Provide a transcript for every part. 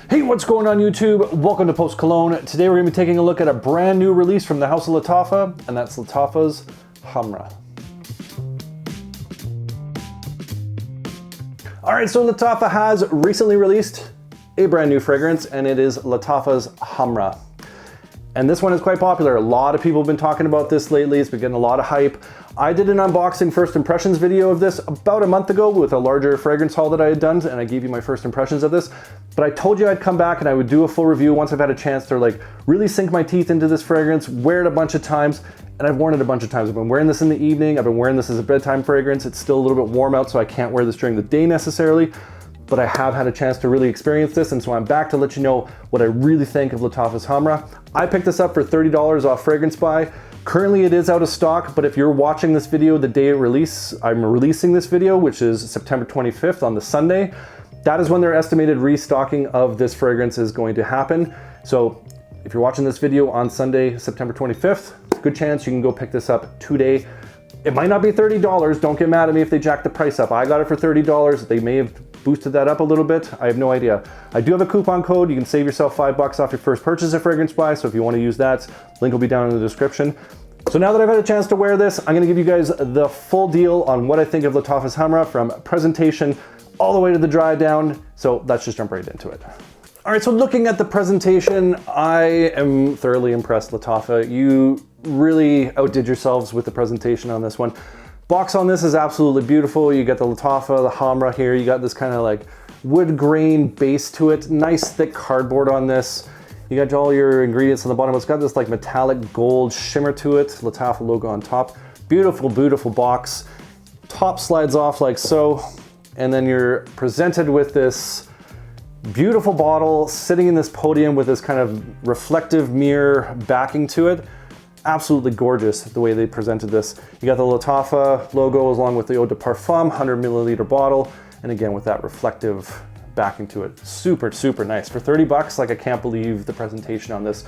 Hey, what's going on YouTube? Welcome to Post Cologne. Today we're going to be taking a look at a brand new release from the house of Lattafa, and that's Lattafa's Khamrah. Alright, so Lattafa has recently released a brand new fragrance, and it is Lattafa's Khamrah. And this one is quite popular. A lot of people have been talking about this lately. It's been getting a lot of hype. I did an unboxing first impressions video of this about a month ago with a larger fragrance haul that I had done, and I gave you my first impressions of this. But I told you I'd come back and I would do a full review once I've had a chance to really sink my teeth into this fragrance, wear it a bunch of times, and I've worn it a bunch of times. I've been wearing this in the evening. I've been wearing this as a bedtime fragrance. It's still a little bit warm out, so I can't wear this during the day necessarily. But I have had a chance to really experience this, and so I'm back to let you know what I really think of Lattafa's Khamrah. I picked this up for $30 off Fragrance Buy. Currently it is out of stock, but if you're watching this video the day it releases, I'm releasing this video, which is September 25th on the Sunday. That is when their estimated restocking of this fragrance is going to happen. So if you're watching this video on Sunday, September 25th, good chance you can go pick this up today. It might not be $30, don't get mad at me if they jack the price up. I got it for $30, they may have boosted that up a little bit. I have no idea. I do have a coupon code. You can save yourself $5 off your first purchase of Fragrance Buy. So if you want to use that, link will be down in the description. So now that I've had a chance to wear this, I'm going to give you guys the full deal on what I think of Lattafa's Khamrah, from presentation all the way to the dry down. So let's just jump right into it. All right, so looking at the presentation, I am thoroughly impressed, Lattafa. You really outdid yourselves with the presentation on this one. Box on this is absolutely beautiful. You got the Lattafa, the Khamrah here. You got this kind of like wood grain base to it. Nice thick cardboard on this. You got all your ingredients on the bottom. It's got this like metallic gold shimmer to it. Lattafa logo on top. Beautiful, beautiful box. Top slides off like so. And then you're presented with this beautiful bottle sitting in this podium with this kind of reflective mirror backing to it. Absolutely gorgeous the way they presented this. You got the Lattafa logo along with the Eau de Parfum 100 milliliter bottle, and again with that reflective backing to it. Super, super nice. For 30 bucks, like I can't believe the presentation on this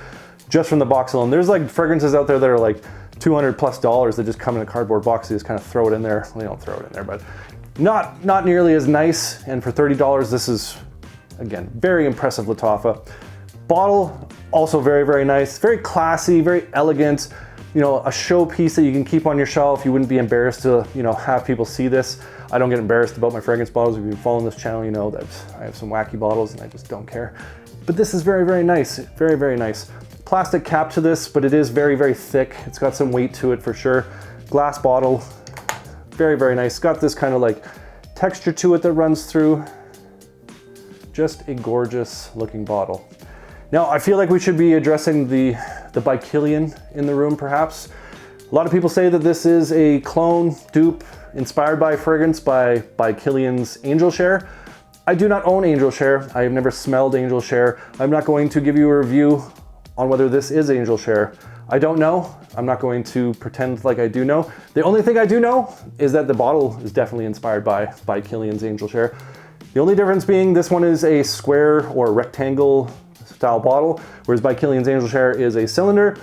just from the box alone. There's like fragrances out there that are like $200+ that just come in a cardboard box. You just kind of throw it in there. Well, they don't throw it in there, but not nearly as nice. And for $30, this is, again, very impressive Lattafa. Bottle, also very, very nice, very classy, very elegant, you know, a showpiece that you can keep on your shelf. You wouldn't be embarrassed to, you know, have people see this. I don't get embarrassed about my fragrance bottles. If you've been following this channel, you know that I have some wacky bottles and I just don't care. But this is very, very nice, very, very nice. Plastic cap to this, but it is very, very thick. It's got some weight to it for sure. Glass bottle, very, very nice. Got this kind of like texture to it that runs through. Just a gorgeous looking bottle. Now, I feel like we should be addressing the by Kilian in the room, perhaps. A lot of people say that this is a clone dupe inspired by fragrance by Kilian's Angel Share. I do not own Angel Share. I have never smelled Angel Share. I'm not going to give you a review on whether this is Angel Share. I don't know. I'm not going to pretend like I do know. The only thing I do know is that the bottle is definitely inspired by Kilian's Angel Share. The only difference being this one is a square or rectangle style bottle, whereas by Kilian's Angel Share is a cylinder.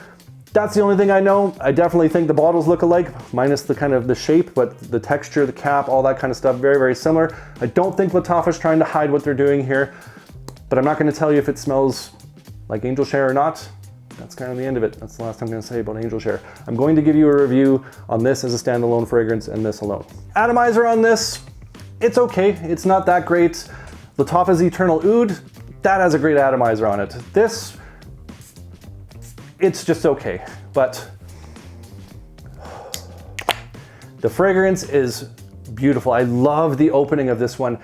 That's the only thing I know. I definitely think the bottles look alike, minus the kind of the shape, but the texture, the cap, all that kind of stuff, very, very similar. I don't think Lattafa's trying to hide what they're doing here, but I'm not going to tell you if it smells like Angel Share or not. That's kind of the end of it. That's the last I'm going to say about Angel Share. I'm going to give you a review on this as a standalone fragrance and this alone. Atomizer on this, it's okay. It's not that great. Lattafa's Eternal Oud, that has a great atomizer on it. This, it's just okay, but the fragrance is beautiful. I love the opening of this one.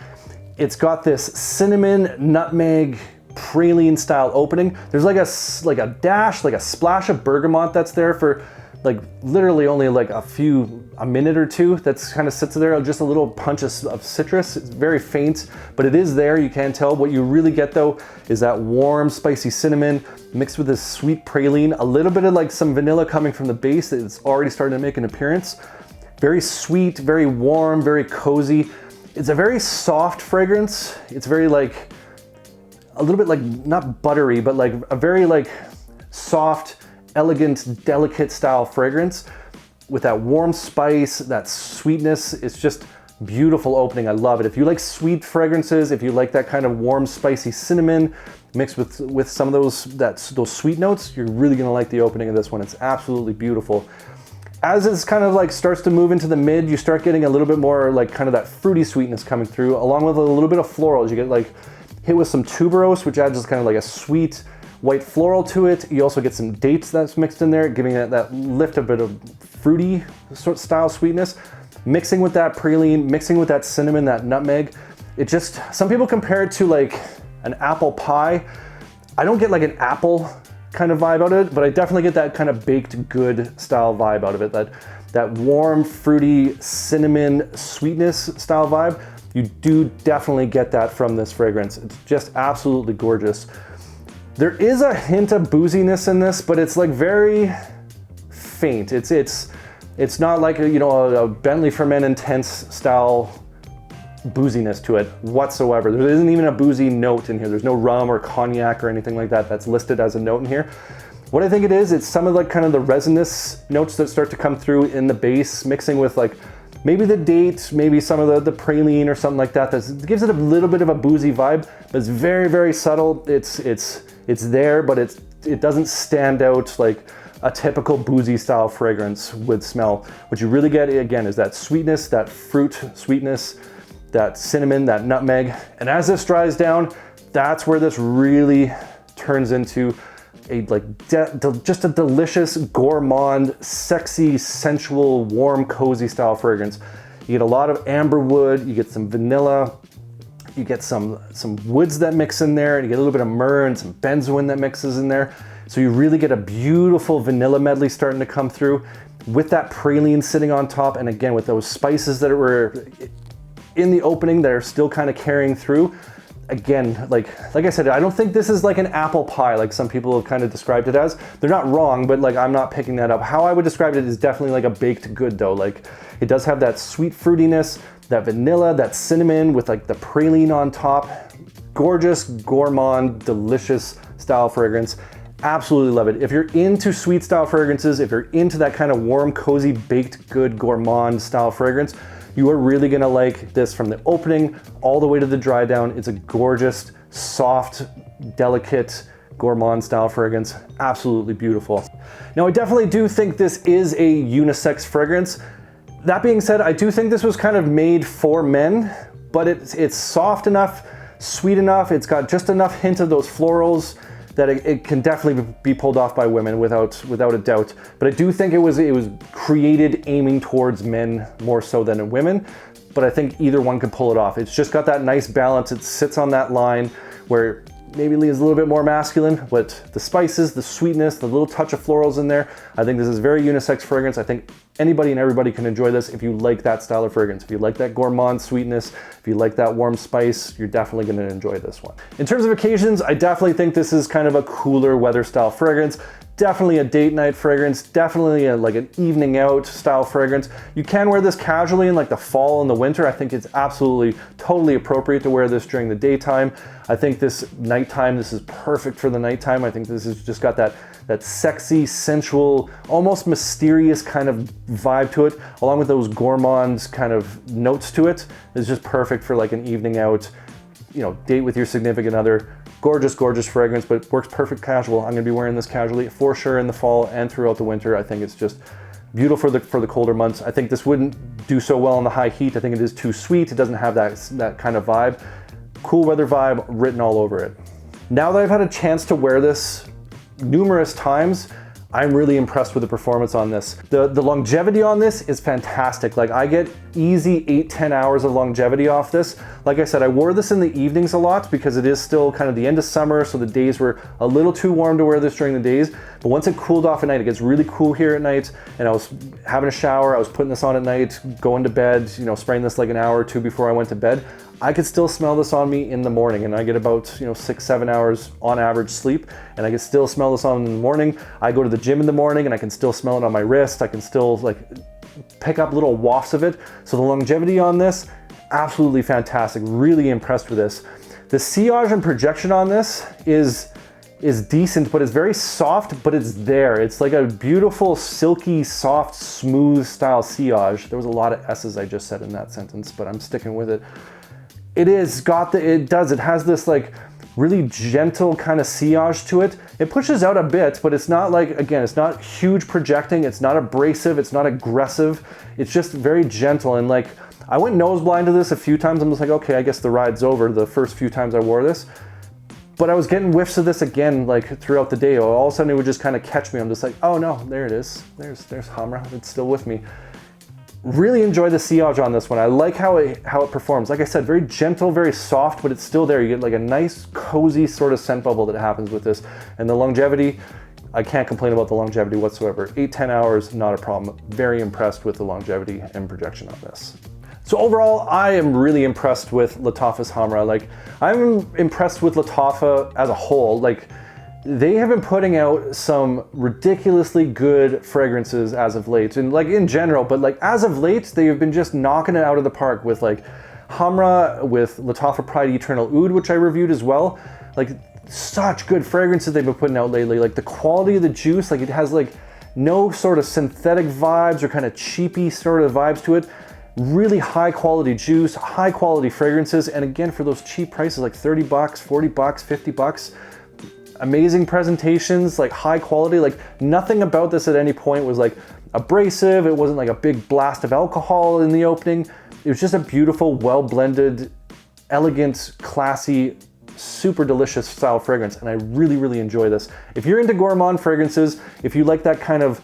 It's got this cinnamon, nutmeg, praline style opening. There's like a dash, like a splash of bergamot that's there for like literally only like a minute or two. That's kind of sits there, just a little punch of citrus. It's very faint, but it is there, you can tell. What you really get though is that warm, spicy cinnamon mixed with this sweet praline, a little bit of like some vanilla coming from the base that's already starting to make an appearance. Very sweet, very warm, very cozy. It's a very soft fragrance. It's very like, a little bit like, not buttery, but like a very like soft, elegant, delicate style fragrance with that warm spice, that sweetness. It's just Beautiful opening, I love it. If you like sweet fragrances, if you like that kind of warm, spicy cinnamon mixed with some of those sweet notes, you're really gonna like the opening of this one. It's absolutely beautiful. As it's kind of like starts to move into the mid, you start getting a little bit more like kind of that fruity sweetness coming through, along with a little bit of florals. You get like hit with some tuberose, which adds just kind of like a sweet white floral to it. You also get some dates that's mixed in there, giving it that lift, a bit of fruity sort of style sweetness. Mixing with that praline, mixing with that cinnamon, that nutmeg. It just, some people compare it to like an apple pie. I don't get like an apple kind of vibe out of it, but I definitely get that kind of baked good style vibe out of it. That warm, fruity, cinnamon sweetness style vibe. You do definitely get that from this fragrance. It's just absolutely gorgeous. There is a hint of booziness in this, but it's like very faint. It's not like a Bentley for Men Intense style booziness to it whatsoever. There isn't even a boozy note in here. There's no rum or cognac or anything like that that's listed as a note in here. What I think it is, it's some of like kind of the resinous notes that start to come through in the base, mixing with like maybe the date, maybe some of the praline or something like that. That gives it a little bit of a boozy vibe, but it's very, very subtle. It's there, but it doesn't stand out like a typical boozy style fragrance would smell. What you really get, again, is that sweetness, that fruit sweetness, that cinnamon, that nutmeg. And as this dries down, that's where this really turns into a just a delicious, gourmand, sexy, sensual, warm, cozy style fragrance. You get a lot of amber wood, you get some vanilla, you get some woods that mix in there, and you get a little bit of myrrh and some benzoin that mixes in there. So you really get a beautiful vanilla medley starting to come through with that praline sitting on top. And again, with those spices that were in the opening that are still kind of carrying through. Again, like I said, I don't think this is like an apple pie like some people have kind of described it as. They're not wrong, but like I'm not picking that up. How I would describe it is definitely like a baked good though. Like it does have that sweet fruitiness, that vanilla, that cinnamon with like the praline on top. Gorgeous, gourmand, delicious style fragrance. Absolutely love it. If you're into sweet style fragrances, if you're into that kind of warm, cozy, baked good, gourmand style fragrance, you are really gonna like this from the opening all the way to the dry down. It's a gorgeous, soft, delicate, gourmand style fragrance. Absolutely beautiful. Now, I definitely do think this is a unisex fragrance. That being said, I do think this was kind of made for men, but it's soft enough, sweet enough. It's got just enough hint of those florals that it can definitely be pulled off by women without a doubt. But I do think it was created aiming towards men more so than women, but I think either one could pull it off. It's just got that nice balance. It sits on that line where maybe leans a little bit more masculine, but the spices, the sweetness, the little touch of florals in there, I think this is very unisex fragrance. I think anybody and everybody can enjoy this if you like that style of fragrance. If you like that gourmand sweetness, if you like that warm spice, you're definitely gonna enjoy this one. In terms of occasions, I definitely think this is kind of a cooler weather style fragrance. Definitely a date night fragrance, definitely like an evening out style fragrance. You can wear this casually in like the fall and the winter. I think it's absolutely totally appropriate to wear this during the daytime. I think this nighttime, this is perfect for the nighttime. I think this has just got that sexy, sensual, almost mysterious kind of vibe to it, along with those gourmand kind of notes to it. It's just perfect for like an evening out, date with your significant other. Gorgeous, gorgeous fragrance, but works perfect casual. I'm gonna be wearing this casually for sure in the fall and throughout the winter. I think it's just beautiful for the colder months. I think this wouldn't do so well in the high heat. I think it is too sweet. It doesn't have that kind of vibe. Cool weather vibe written all over it. Now that I've had a chance to wear this numerous times, I'm really impressed with the performance on this. The longevity on this is fantastic. Like I get easy 8-10 hours of longevity off this. Like I said, I wore this in the evenings a lot because it is still kind of the end of summer, so the days were a little too warm to wear this during the days. But once it cooled off at night, it gets really cool here at night, and I was having a shower, I was putting this on at night, going to bed, spraying this like an hour or two before I went to bed. I could still smell this on me in the morning, and I get about 6-7 hours on average sleep, and I can still smell this on in the morning. I go to the gym in the morning and I can still smell it on my wrist. I can still like pick up little wafts of it. So the longevity on this, absolutely fantastic. Really impressed with this. The sillage and projection on this is is decent, but it's very soft, but it's there. It's like a beautiful, silky, soft, smooth style sillage. There was a lot of S's I just said in that sentence, but I'm sticking with it. It has this like really gentle kind of sillage to it. It pushes out a bit, but it's not like, again, it's not huge projecting, it's not abrasive, it's not aggressive. It's just very gentle. And like, I went nose blind to this a few times. I'm just like, okay, I guess the ride's over the first few times I wore this. But I was getting whiffs of this again, like throughout the day. All of a sudden it would just kind of catch me. I'm just like, oh no, there it is. There's Khamrah, it's still with me. Really enjoy the sillage on this one. I like how it performs. Like I said, very gentle, very soft, but it's still there. You get like a nice, cozy sort of scent bubble that happens with this. And the longevity, I can't complain about the longevity whatsoever. 8-10 hours, not a problem. Very impressed with the longevity and projection on this. So overall, I am really impressed with Lattafa's Khamrah. Like, I'm impressed with Lattafa as a whole. Like, they have been putting out some ridiculously good fragrances as of late, and like in general, but like as of late, they have been just knocking it out of the park with like Khamrah, with Lattafa Pride Eternal Oud, which I reviewed as well. Like, such good fragrances they've been putting out lately. Like the quality of the juice, like it has like no sort of synthetic vibes or kind of cheapy sort of vibes to it. Really high quality juice, high quality fragrances, and again, for those cheap prices, like 30 bucks, 40 bucks, 50 bucks. Amazing presentations, like high quality. Like nothing about this at any point was like abrasive. It wasn't like a big blast of alcohol in the opening. It was just a beautiful, well blended, elegant, classy, super delicious style fragrance, and I really, really enjoy this. If you're into gourmand fragrances, if you like that kind of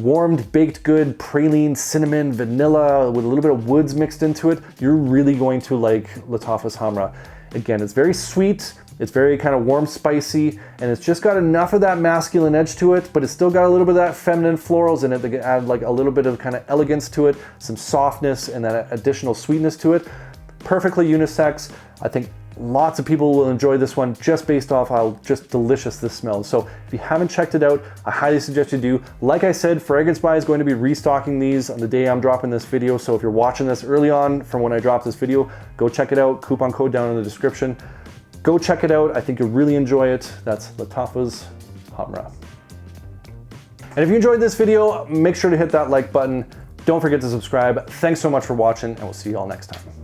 warmed baked good praline, cinnamon, vanilla with a little bit of woods mixed into it, you're really going to like Lattafa's Khamrah. Again, it's very sweet, it's very kind of warm, spicy, and it's just got enough of that masculine edge to it, but it's still got a little bit of that feminine florals in it that add like a little bit of kind of elegance to it, some softness and that additional sweetness to it. Perfectly unisex. I think lots of people will enjoy this one just based off how just delicious this smells. So if you haven't checked it out, I highly suggest you do. Like I said, Fragrance Buy is going to be restocking these on the day I'm dropping this video. So if you're watching this early on from when I dropped this video, go check it out. Coupon code down in the description. Go check it out. I think you'll really enjoy it. That's Lattafa's Khamrah. And if you enjoyed this video, make sure to hit that like button. Don't forget to subscribe. Thanks so much for watching, and we'll see you all next time.